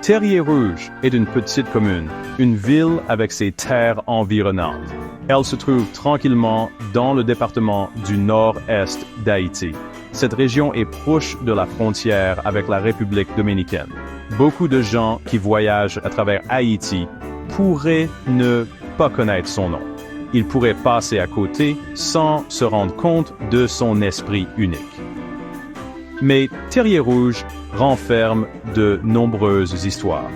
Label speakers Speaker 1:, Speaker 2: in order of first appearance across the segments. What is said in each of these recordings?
Speaker 1: Terrier-Rouge est une petite commune, une ville avec ses terres environnantes. Elle se trouve tranquillement dans le département du nord-est d'Haïti. Cette région est proche de la frontière avec la République dominicaine. Beaucoup de gens qui voyagent à travers Haïti pourraient ne pas connaître son nom. Ils pourraient passer à côté sans se rendre compte de son esprit unique. Mais Terrier-Rouge renferme de nombreuses histoires.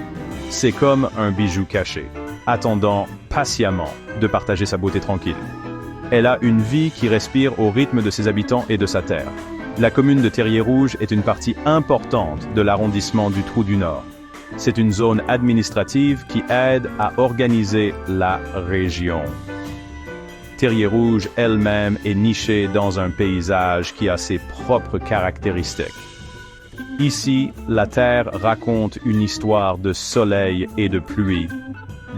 Speaker 1: C'est comme un bijou caché, attendant patiemment de partager sa beauté tranquille. Elle a une vie qui respire au rythme de ses habitants et de sa terre. La commune de Terrier-Rouge est une partie importante de l'arrondissement du Trou du Nord. C'est une zone administrative qui aide à organiser la région. Terrier-Rouge elle-même est nichée dans un paysage qui a ses propres caractéristiques. Ici, la terre raconte une histoire de soleil et de pluie,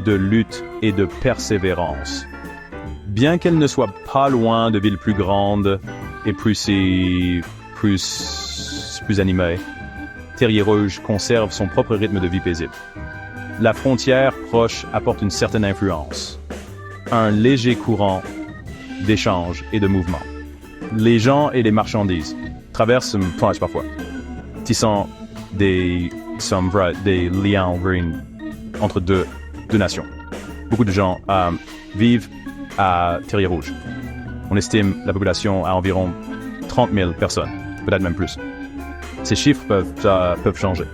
Speaker 1: de lutte et de persévérance. Bien qu'elle ne soit pas loin de villes plus grandes et plus animées, Terrier-Rouge conserve son propre rythme de vie paisible. La frontière proche apporte une certaine influence, un léger courant d'échange et de mouvement. Les gens et les marchandises traversent proches parfois, tissant des liens entre deux nations. Beaucoup de gens vivent à Terrier-Rouge. On estime la population à environ 30 000 personnes, peut-être même plus. Ces chiffres peuvent changer.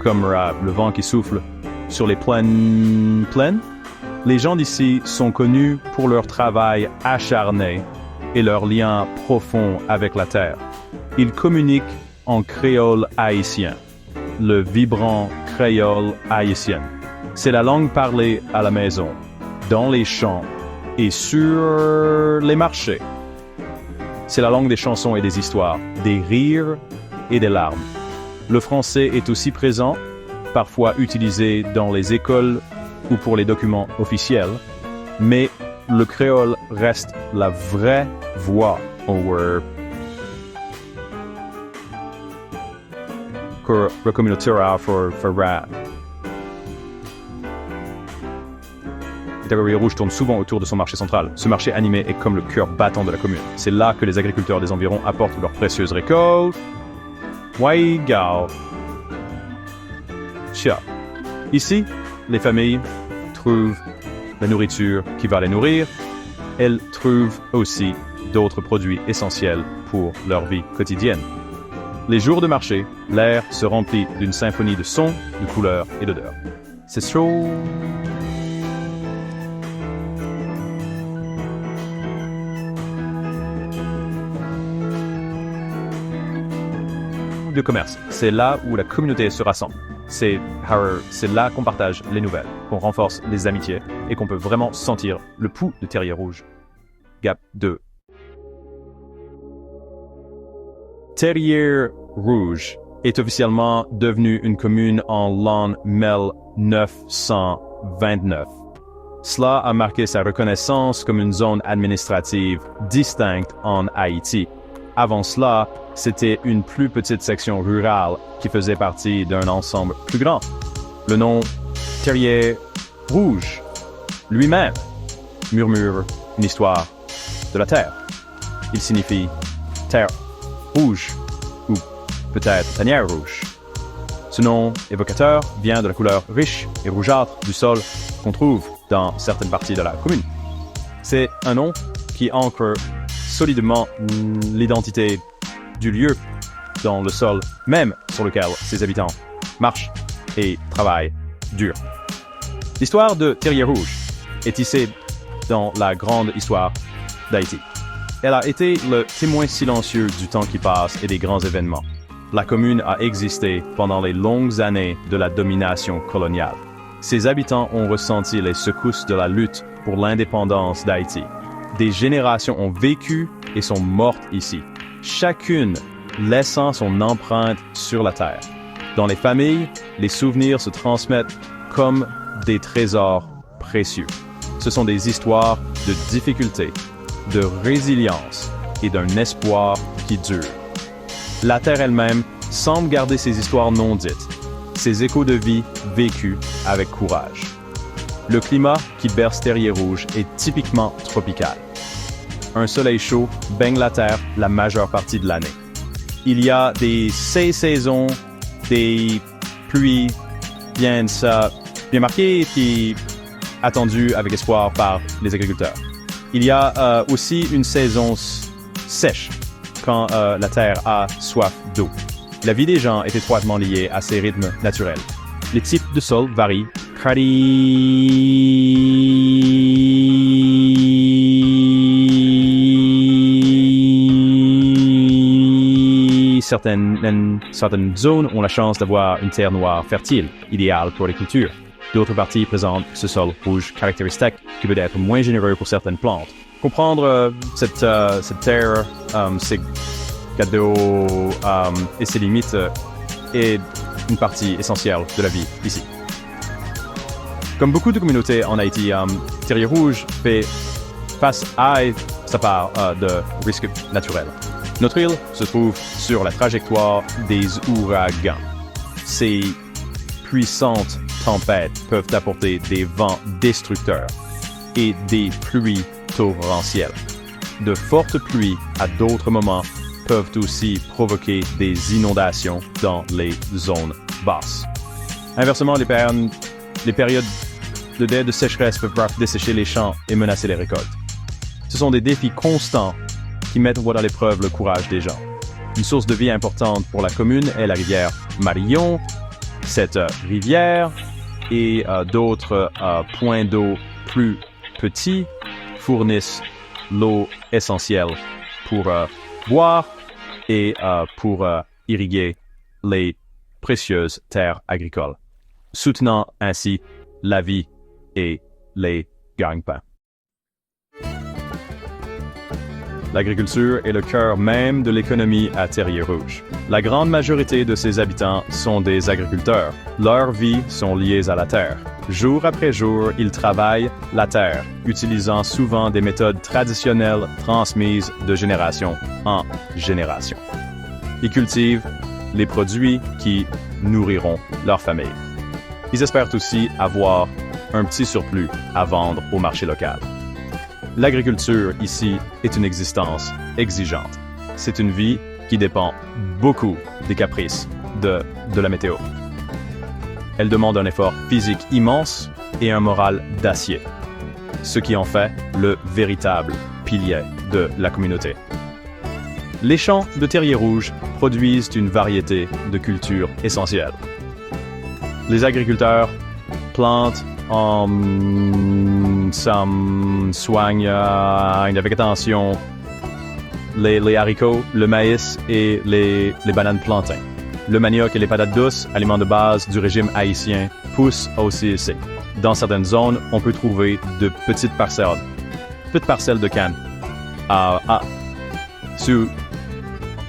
Speaker 1: Comme le vent qui souffle sur les plaines, les gens d'ici sont connus pour leur travail acharné et leur lien profond avec la terre. Ils communiquent en créole haïtien, le vibrant créole haïtien. C'est la langue parlée à la maison, dans les champs et sur les marchés. C'est la langue des chansons et des histoires, des rires et des larmes. Le français est aussi présent, parfois utilisé dans les écoles ou pour les documents officiels, mais le créole reste la vraie voix communautaire for rap. Terrier-Rouge tourne souvent autour de son marché central. Ce marché animé est comme le cœur battant de la commune. C'est là que les agriculteurs des environs apportent leurs précieuses récoltes. Waïgao. Chia. Ici, les familles trouvent la nourriture qui va les nourrir. Elles trouvent aussi d'autres produits essentiels pour leur vie quotidienne. Les jours de marché, l'air se remplit d'une symphonie de sons, de couleurs et d'odeurs. C'est chaud. De commerce. C'est là où la communauté se rassemble. C'est là qu'on partage les nouvelles, qu'on renforce les amitiés et qu'on peut vraiment sentir le pouls de Terrier-Rouge. Gap 2. Terrier-Rouge est officiellement devenue une commune en l'an 1929. Cela a marqué sa reconnaissance comme une zone administrative distincte en Haïti. Avant cela, c'était une plus petite section rurale qui faisait partie d'un ensemble plus grand. Le nom Terrier-Rouge lui-même murmure une histoire de la terre. Il signifie terre rouge ou peut-être tanière rouge. Ce nom évocateur vient de la couleur riche et rougeâtre du sol qu'on trouve dans certaines parties de la commune. C'est un nom qui ancre solidement l'identité du lieu dans le sol même sur lequel ses habitants marchent et travaillent dur. L'histoire de Terrier-Rouge est tissée dans la grande histoire d'Haïti. Elle a été le témoin silencieux du temps qui passe et des grands événements. La commune a existé pendant les longues années de la domination coloniale. Ses habitants ont ressenti les secousses de la lutte pour l'indépendance d'Haïti. Des générations ont vécu et sont mortes ici, chacune laissant son empreinte sur la terre. Dans les familles, les souvenirs se transmettent comme des trésors précieux. Ce sont des histoires de difficultés, de résilience et d'un espoir qui dure. La terre elle-même semble garder ces histoires non dites, ces échos de vie vécus avec courage. Le climat qui berce Terrier-Rouge est typiquement tropical. Un soleil chaud baigne la terre la majeure partie de l'année. Il y a des 6 saisons, des pluies bien marquées et attendues avec espoir par les agriculteurs. Il y a aussi une saison sèche quand la terre a soif d'eau. La vie des gens est étroitement liée à ces rythmes naturels. Les types de sol varient. Certaines zones ont la chance d'avoir une terre noire fertile, idéale pour les cultures. D'autres parties présentent ce sol rouge caractéristique qui peut être moins généreux pour certaines plantes. Comprendre cette terre, ses cadeaux et ses limites est une partie essentielle de la vie ici. Comme beaucoup de communautés en Haïti, Terrier-Rouge fait face à sa part de risques naturels. Notre île se trouve sur la trajectoire des ouragans. Ces puissantes tempêtes peuvent apporter des vents destructeurs et des pluies torrentielles. De fortes pluies, à d'autres moments, peuvent aussi provoquer des inondations dans les zones basses. Inversement, les périodes de sécheresse peuvent dessécher les champs et menacer les récoltes. Ce sont des défis constants qui mettent à l'épreuve le courage des gens. Une source de vie importante pour la commune est la rivière Marillon. Cette rivière et d'autres points d'eau plus petits fournissent l'eau essentielle pour boire et pour irriguer les précieuses terres agricoles, soutenant ainsi la vie et les gagne-pains. L'agriculture est le cœur même de l'économie à Terrier-Rouge. La grande majorité de ses habitants sont des agriculteurs. Leurs vies sont liées à la terre. Jour après jour, ils travaillent la terre, utilisant souvent des méthodes traditionnelles transmises de génération en génération. Ils cultivent les produits qui nourriront leur famille. Ils espèrent aussi avoir un petit surplus à vendre au marché local. L'agriculture ici est une existence exigeante. C'est une vie qui dépend beaucoup des caprices de la météo. Elle demande un effort physique immense et un moral d'acier, ce qui en fait le véritable pilier de la communauté. Les champs de Terrier-Rouge produisent une variété de cultures essentielles. Les agriculteurs plantent soignent avec attention les haricots, le maïs et les bananes plantains. Le manioc et les patates douces, aliments de base du régime haïtien, poussent aussi ici. Dans certaines zones, on peut trouver de petites parcelles de canne sous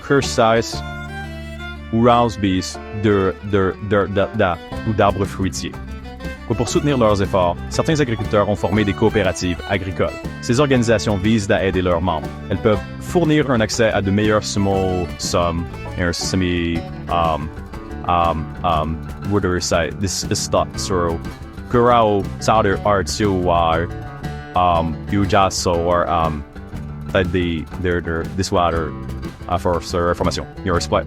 Speaker 1: cursice ou rousebis ou d'arbres fruitiers. Pour soutenir leurs efforts, certains agriculteurs ont formé des coopératives agricoles. Ces organisations visent à aider leurs membres. Elles peuvent fournir un accès à de meilleures sommes et un Kurao Sauder Artio Ujaso this water for sa formation.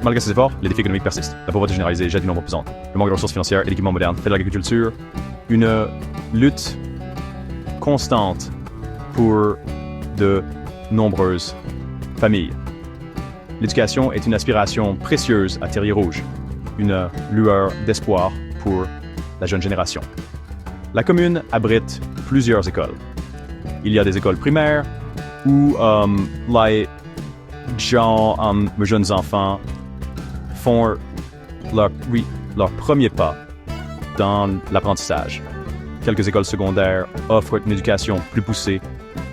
Speaker 1: Malgré ces efforts, les défis économiques persistent. La pauvreté généralisée jette du nombre pesant. Le manque de ressources financières et d'équipements modernes fait de l'agriculture une lutte constante pour de nombreuses familles. L'éducation est une aspiration précieuse à Terrier-Rouge, une lueur d'espoir pour la jeune génération. La commune abrite plusieurs écoles. Il y a des écoles primaires où les jeunes enfants font leur premier pas dans l'apprentissage. Quelques écoles secondaires offrent une éducation plus poussée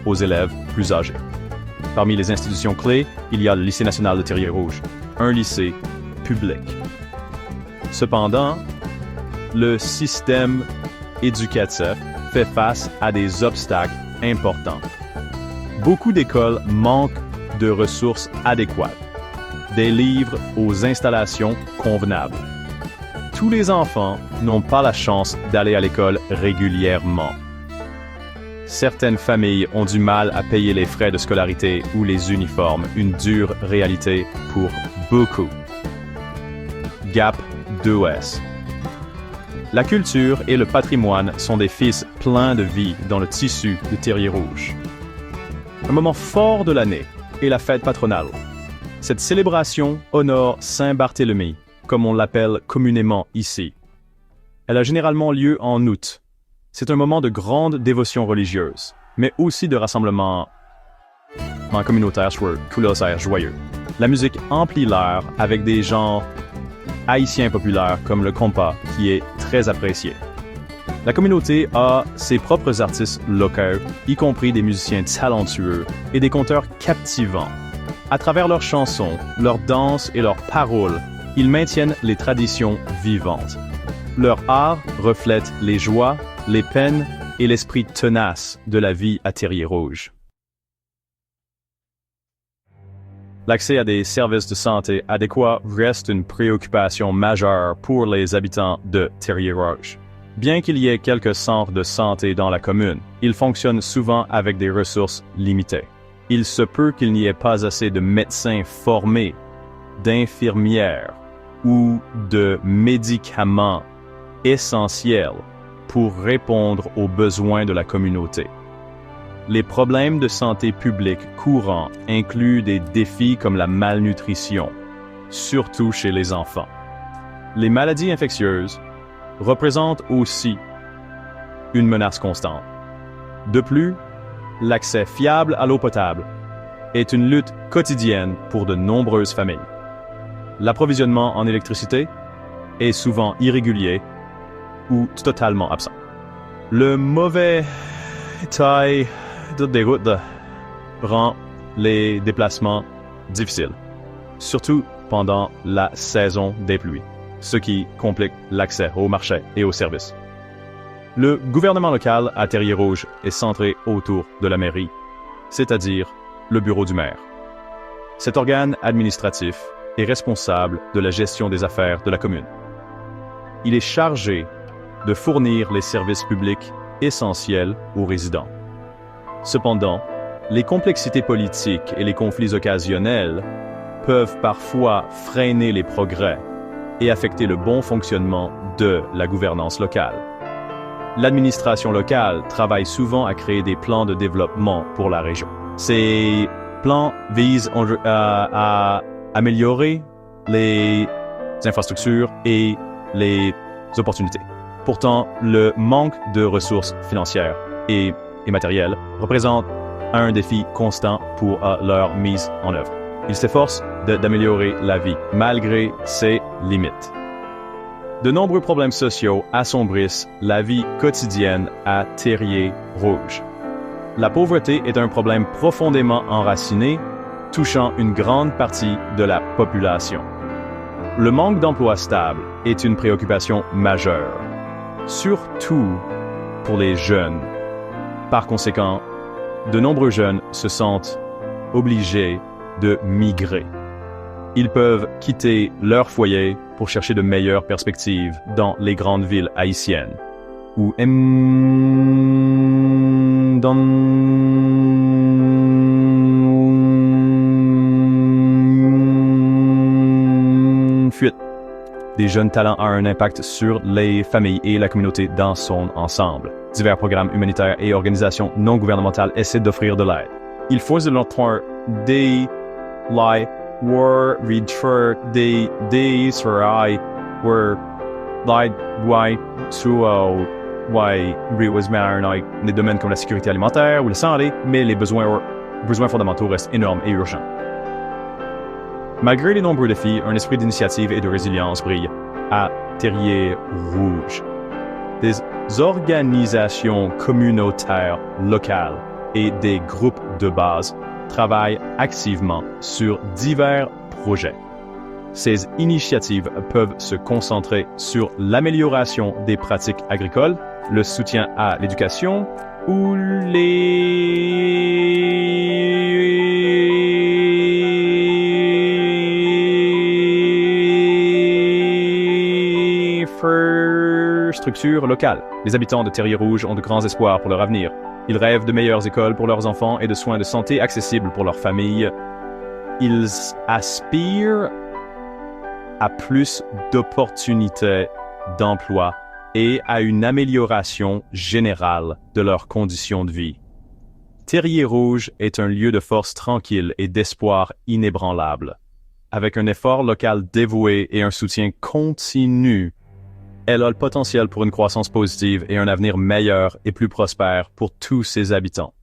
Speaker 1: aux élèves plus âgés. Parmi les institutions clés, il y a le lycée national de Terrier-Rouge, un lycée public. Cependant, le système éducatif fait face à des obstacles importants. Beaucoup d'écoles manquent de ressources adéquates. des livres aux installations convenables. Tous les enfants n'ont pas la chance d'aller à l'école régulièrement. Certaines familles ont du mal à payer les frais de scolarité ou les uniformes, une dure réalité pour beaucoup. Gap 2S. La culture et le patrimoine sont des fils pleins de vie dans le tissu de Terrier Rouge. Un moment fort de l'année est la fête patronale. Cette célébration honore Saint-Barthélemy, comme on l'appelle communément ici. Elle a généralement lieu en août. C'est un moment de grande dévotion religieuse, mais aussi de rassemblement communautaire joyeux. La musique emplit l'air avec des genres haïtiens populaires comme le compas, qui est très apprécié. La communauté a ses propres artistes locaux, y compris des musiciens talentueux et des conteurs captivants. À travers leurs chansons, leurs danses et leurs paroles, ils maintiennent les traditions vivantes. Leur art reflète les joies, les peines et l'esprit tenace de la vie à Terrier Rouge. L'accès à des services de santé adéquats reste une préoccupation majeure pour les habitants de Terrier Rouge. Bien qu'il y ait quelques centres de santé dans la commune, ils fonctionnent souvent avec des ressources limitées. Il se peut qu'il n'y ait pas assez de médecins formés, d'infirmières ou de médicaments essentiels pour répondre aux besoins de la communauté. Les problèmes de santé publique courants incluent des défis comme la malnutrition, surtout chez les enfants. Les maladies infectieuses représentent aussi une menace constante. De plus, l'accès fiable à l'eau potable est une lutte quotidienne pour de nombreuses familles. L'approvisionnement en électricité est souvent irrégulier ou totalement absent. Le mauvais état des routes rend les déplacements difficiles, surtout pendant la saison des pluies, ce qui complique l'accès aux marchés et aux services. Le gouvernement local à Terrier Rouge est centré autour de la mairie, c'est-à-dire le bureau du maire. Cet organe administratif est responsable de la gestion des affaires de la commune. Il est chargé de fournir les services publics essentiels aux résidents. Cependant, les complexités politiques et les conflits occasionnels peuvent parfois freiner les progrès et affecter le bon fonctionnement de la gouvernance locale. L'administration locale travaille souvent à créer des plans de développement pour la région. Ces plans visent à améliorer les infrastructures et les opportunités. Pourtant, le manque de ressources financières et matérielles représente un défi constant pour leur mise en œuvre. Ils s'efforcent d'améliorer la vie, malgré ses limites. De nombreux problèmes sociaux assombrissent la vie quotidienne à Terrier Rouge. La pauvreté est un problème profondément enraciné, touchant une grande partie de la population. Le manque d'emploi stable est une préoccupation majeure, surtout pour les jeunes. Par conséquent, de nombreux jeunes se sentent obligés de migrer. Ils peuvent quitter leur foyer pour chercher de meilleures perspectives dans les grandes villes haïtiennes ou dans fuite. Des jeunes talents ont un impact sur les familles et la communauté dans son ensemble. Divers programmes humanitaires et organisations non gouvernementales essaient d'offrir de l'aide. Ils font de leur temps des war refer des serai were lied why to why was marinai des domaines comme la sécurité alimentaire ou la santé, mais les besoins fondamentaux restent énormes et urgents. Malgré les nombreux défis, un esprit d'initiative et de résilience brille à Terrier Rouge. Des organisations communautaires locales et des groupes de base travaillent activement sur divers projets. Ces initiatives peuvent se concentrer sur l'amélioration des pratiques agricoles, le soutien à l'éducation ou meilleure structure locale. Les habitants de Terrier Rouge ont de grands espoirs pour leur avenir. Ils rêvent de meilleures écoles pour leurs enfants et de soins de santé accessibles pour leurs familles. Ils aspirent à plus d'opportunités d'emploi et à une amélioration générale de leurs conditions de vie. Terrier Rouge est un lieu de force tranquille et d'espoir inébranlable. Avec un effort local dévoué et un soutien continu, elle a le potentiel pour une croissance positive et un avenir meilleur et plus prospère pour tous ses habitants.